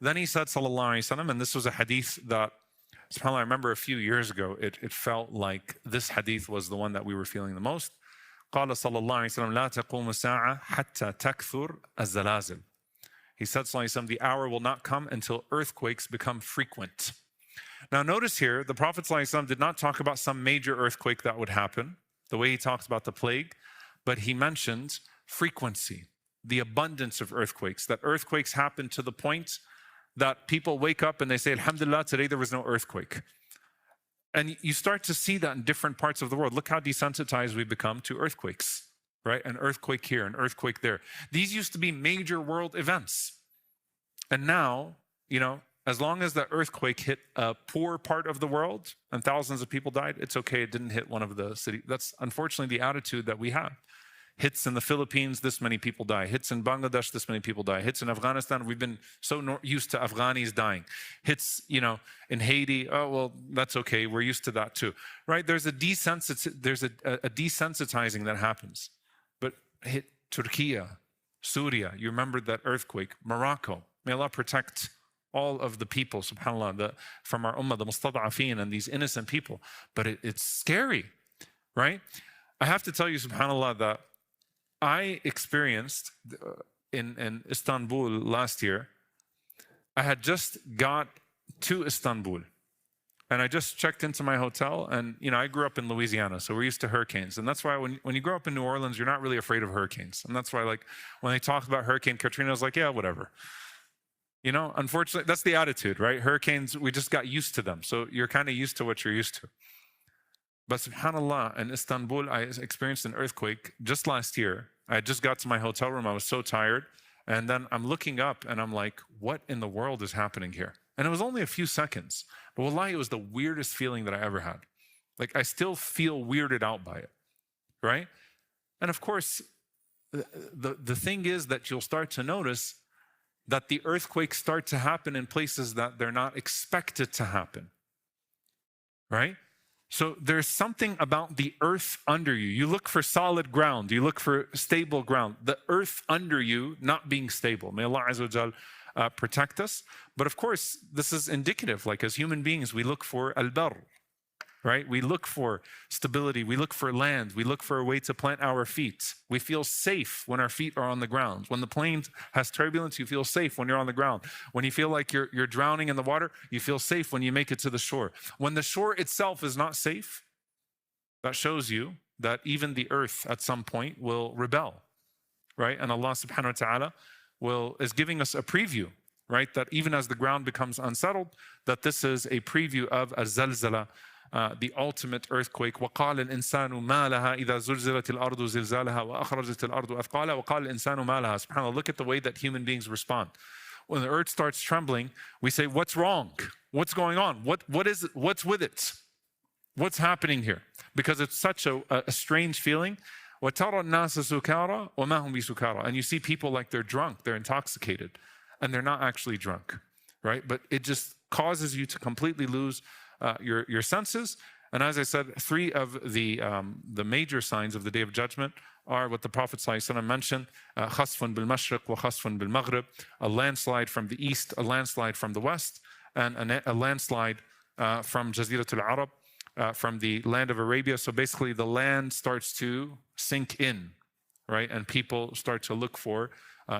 Then he said, sallallahu alaihi wasallam, and this was a hadith that, subhanAllah, I remember a few years ago, it felt like this hadith was the one that we were feeling the most. قال صلى الله عليه وسلم لا تقوم الساعة حتى تكثر الزلازل. He said, sallallahu alaihi wasallam, the hour will not come until earthquakes become frequent. Now notice here, the Prophet sallallahu alaihi wasallam did not talk about some major earthquake that would happen, the way he talks about the plague, but he mentioned frequency, the abundance of earthquakes, that earthquakes happen to the point that people wake up and they say, Alhamdulillah, today there was no earthquake. And you start to see that in different parts of the world. Look how desensitized we've become to earthquakes, right? An earthquake here, an earthquake there. These used to be major world events. And now, as long as the earthquake hit a poor part of the world and thousands of people died, it's okay, it didn't hit one of the cities. That's unfortunately the attitude that we have. Hits in the Philippines, this many people die. Hits in Bangladesh, this many people die. Hits in Afghanistan, we've been so used to Afghanis dying. Hits, in Haiti, oh, well, that's okay, we're used to that too, right? There's a desensitizing that happens. But hit Turkey, Syria, you remember that earthquake, Morocco. May Allah protect all of the people, subhanAllah, from our ummah, the mustada'afin and these innocent people. But it's scary, right? I have to tell you, subhanAllah, that I experienced in Istanbul last year. I had just got to Istanbul and I just checked into my hotel, and I grew up in Louisiana, so we're used to hurricanes. And that's why when you grow up in New Orleans, you're not really afraid of hurricanes. And that's why, like, when they talk about Hurricane Katrina, I was like, yeah, whatever. Unfortunately, that's the attitude, right? Hurricanes, we just got used to them. So you're kind of used to what you're used to. But subhanAllah, in Istanbul, I experienced an earthquake just last year. I just got to my hotel room. I was so tired. And then I'm looking up and I'm like, what in the world is happening here? And it was only a few seconds. But wallahi, it was the weirdest feeling that I ever had. Like, I still feel weirded out by it, right? And of course, the thing is that you'll start to notice that the earthquakes start to happen in places that they're not expected to happen, right? So there's something about the earth under you. You look for solid ground. You look for stable ground. The earth under you not being stable. May Allah Azza wa Jal protect us. But of course, this is indicative. Like, as human beings, we look for al-barr, right? We look for stability. We look for land. We look for a way to plant our feet. We feel safe when our feet are on the ground. When the plane has turbulence, you feel safe when you're on the ground. When you feel like you're drowning in the water, you feel safe when you make it to the shore. When the shore itself is not safe, that shows you that even the earth at some point will rebel, right? And Allah subhanahu wa ta'ala is giving us a preview, right? That even as the ground becomes unsettled, that this is a preview of az-zalzala, the ultimate earthquake. وَقَالَ الْإِنسَانُ مَا لَهَا إِذَا زُلْزِلَتِ الْأَرْضُ زِلْزَالَهَا وَأَخْرَجَتِ الْأَرْضُ أَثْقَالَهَا وَقَالَ الْإِنسَانُ مَا لَهَا. SubhanAllah, look at the way that human beings respond. When the earth starts trembling, we say, what's wrong? What's going on? What is it? What's with it? What's happening here? Because it's such a strange feeling. وَتَرَى النَّاسَ سُكَارَى وَمَا هُمْ بِسُكَارَى. And you see people like they're drunk, they're intoxicated, and they're not actually drunk, right? But it just causes you to completely lose your senses. And as I said, three of the major signs of the Day of Judgment are what the Prophet ﷺ mentioned: khasfun bil mashriq wa khasfun bil maghrib, a landslide from the east, a landslide from the west, and a landslide from Jaziratul Arab, from the land of Arabia. So basically, the land starts to sink in, right? And people start to look for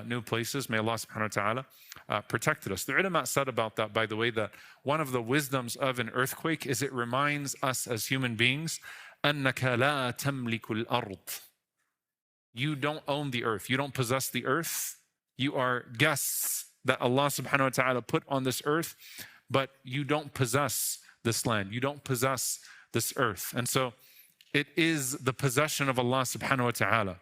new places. May Allah subhanahu wa ta'ala protect us. The ulama said about that, by the way, that one of the wisdoms of an earthquake is it reminds us as human beings, أَنَّكَ لَا تَمْلِكُ الْأَرْضِ. You don't own the earth. You don't possess the earth. You are guests that Allah subhanahu wa ta'ala put on this earth, but you don't possess this land. You don't possess this earth. And so it is the possession of Allah subhanahu wa ta'ala.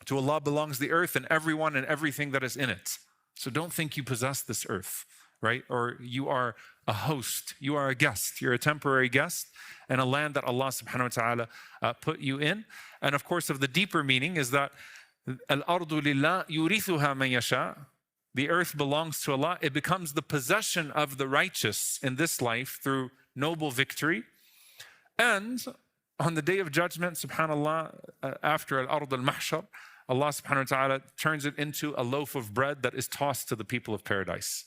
To Allah belongs the earth and everyone and everything that is in it. So don't think you possess this earth, right? Or you are a host, you are a guest, you're a temporary guest in a land that Allah subhanahu wa ta'ala put you in. And of course, of the deeper meaning is that al-ardu lillah yurithuha man yasha. The earth belongs to Allah. It becomes the possession of the righteous in this life through noble victory. And on the Day of Judgment, subhanAllah, after al-ard al-mahshar, Allah subhanahu wa ta'ala turns it into a loaf of bread that is tossed to the people of paradise.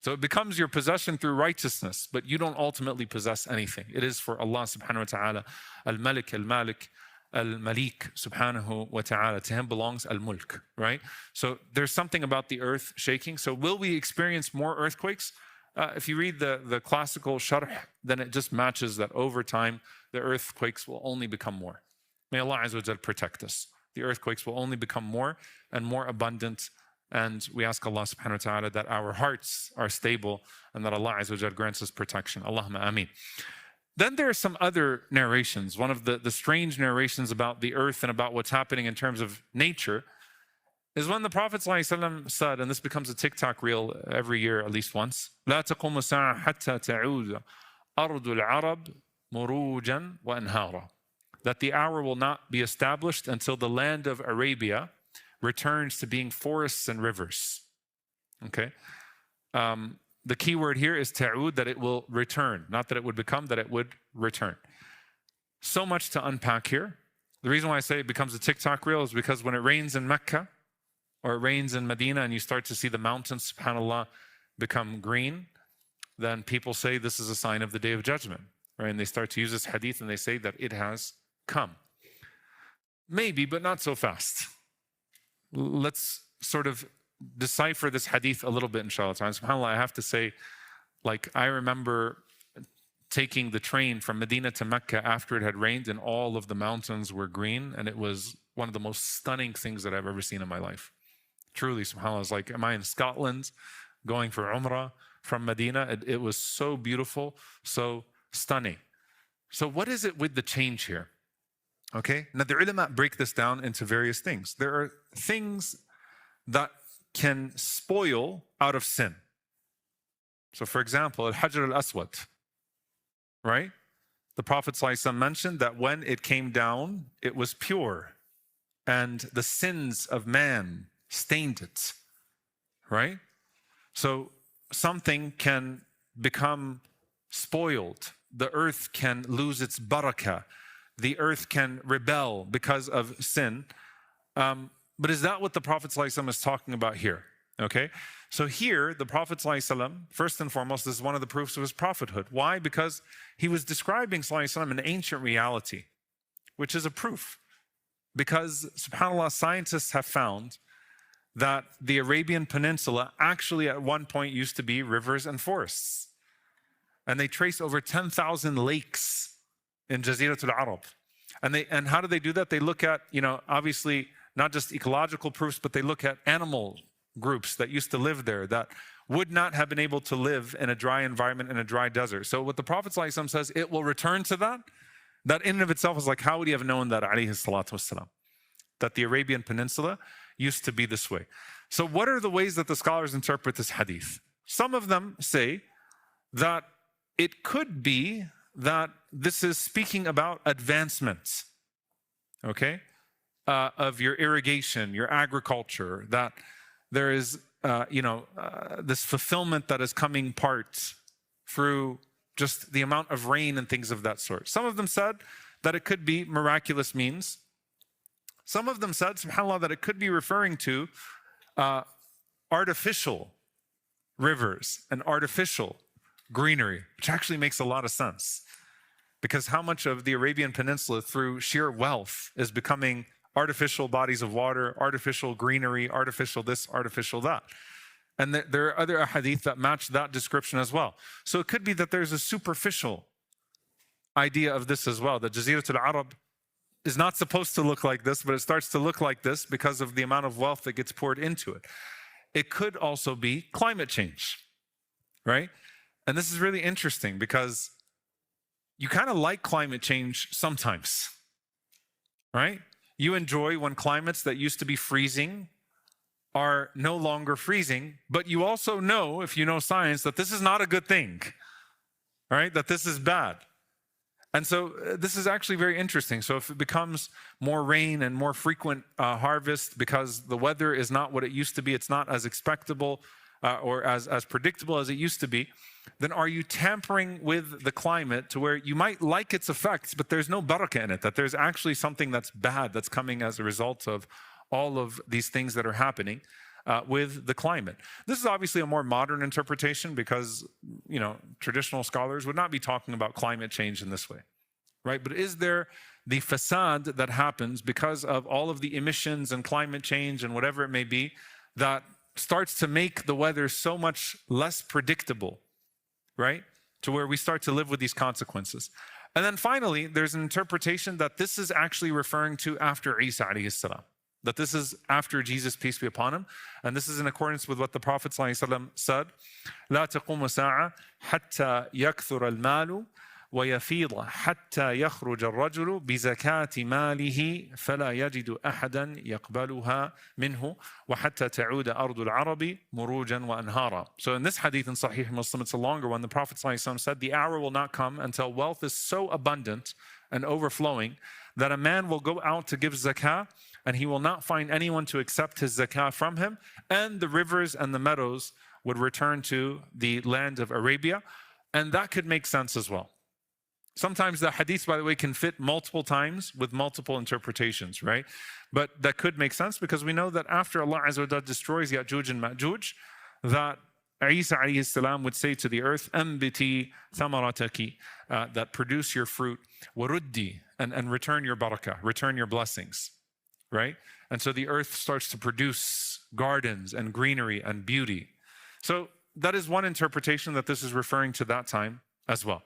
So it becomes your possession through righteousness, but you don't ultimately possess anything. It is for Allah subhanahu wa ta'ala, al-Malik, al-Malik, al-Malik subhanahu wa ta'ala. To him belongs al-Mulk, right? So there's something about the earth shaking. So will we experience more earthquakes? If you read the classical sharh, then it just matches that over time, the earthquakes will only become more. May Allah Azza wa Jal protect us. The earthquakes will only become more and more abundant. And we ask Allah subhanahu wa ta'ala that our hearts are stable and that Allah Azza wa Jal grants us protection. Allahumma ameen. Then there are some other narrations. One of the strange narrations about the earth and about what's happening in terms of nature is when the Prophet ﷺ said, and this becomes a TikTok reel every year at least once, لا تقوم الساعة حتى تعود أرض العرب مروجا وأنهارا. That the hour will not be established until the land of Arabia returns to being forests and rivers. Okay? The key word here is ta'ud, that it will return. Not that it would become, that it would return. So much to unpack here. The reason why I say it becomes a TikTok reel is because when it rains in Mecca or it rains in Medina and you start to see the mountains, subhanAllah, become green, then people say this is a sign of the Day of Judgment. Right? And they start to use this hadith and they say that it has come. Maybe, but not so fast. Let's sort of decipher this hadith a little bit, inshallah. SubhanAllah, I have to say, like, I remember taking the train from Medina to Mecca after it had rained and all of the mountains were green, and it was one of the most stunning things that I've ever seen in my life. Truly, SubhanAllah, it's like, am I in Scotland going for Umrah from Medina? It was so beautiful, so stunning. So what is it with the change here? Okay, now the ulama break this down into various things. There are things that can spoil out of sin. So for example, al-Hajar al-Aswad, right? The Prophet ﷺ mentioned that when it came down, it was pure and the sins of man stained it, right? So something can become spoiled. The earth can lose its barakah. The earth can rebel because of sin. But is that what the Prophet ﷺ is talking about here? Okay, so here the Prophet ﷺ, first and foremost, this is one of the proofs of his prophethood. Why? Because he was describing ﷺ an ancient reality, which is a proof. Because, subhanAllah, scientists have found that the Arabian Peninsula actually at one point used to be rivers and forests. And they trace over 10,000 lakes in Jaziratul Arab. And how do they do that? They look at, obviously not just ecological proofs, but they look at animal groups that used to live there that would not have been able to live in a dry environment in a dry desert. So what the Prophet ﷺ says, it will return to that. That in and of itself is like, how would he have known that, alayhi salatu wassalam, that the Arabian Peninsula used to be this way? So what are the ways that the scholars interpret this hadith? Some of them say that it could be that this is speaking about advancements, okay, of your irrigation, your agriculture, that there is, this fulfillment that is coming part through just the amount of rain and things of that sort. Some of them said that it could be miraculous means. Some of them said, subhanAllah, that it could be referring to artificial rivers and artificial greenery, which actually makes a lot of sense. Because how much of the Arabian Peninsula through sheer wealth is becoming artificial bodies of water, artificial greenery, artificial this, artificial that. And there are other hadith that match that description as well. So it could be that there's a superficial idea of this as well, that Jaziratul Arab is not supposed to look like this, but it starts to look like this because of the amount of wealth that gets poured into it. It could also be climate change, right? And this is really interesting because you kind of like climate change sometimes, right? You enjoy when climates that used to be freezing are no longer freezing, but you also know, if you know science, that this is not a good thing, right? That this is bad. And so this is actually very interesting. So if it becomes more rain and more frequent harvest because the weather is not what it used to be, it's not as expectable or as predictable as it used to be, then are you tampering with the climate to where you might like its effects, but there's no barakah in it, that there's actually something that's bad that's coming as a result of all of these things that are happening? with the climate. This is obviously a more modern interpretation because, traditional scholars would not be talking about climate change in this way, right? But is there the fasad that happens because of all of the emissions and climate change and whatever it may be that starts to make the weather so much less predictable, right? To where we start to live with these consequences. And then finally, there's an interpretation that this is actually referring to after Isa alayhi salam. That this is after Jesus, peace be upon him. And this is in accordance with what the Prophet ﷺ said, لا تقوم ساعة حتى يكثر المال ويفيض حتى يخرج الرجل بزكاة ماله فلا يجد أحدا يقبلها منه وحتى تعود أرض العرب مروجا وأنهارا. So in this hadith in Sahih Muslim, it's a longer one. The Prophet ﷺ said, the hour will not come until wealth is so abundant and overflowing that a man will go out to give zakah and he will not find anyone to accept his zakah from him, and the rivers and the meadows would return to the land of Arabia. And that could make sense as well. Sometimes the hadith, by the way, can fit multiple times with multiple interpretations, right? But that could make sense because we know that after Allah Azza wa Jalla destroys Ya'juj and Ma'juj, that Isa alayhi salam would say to the earth, Ambiti thamarataki, that produce your fruit, waruddi, and return your barakah, return your blessings, right? And so the earth starts to produce gardens and greenery and beauty. So that is one interpretation that this is referring to that time as well.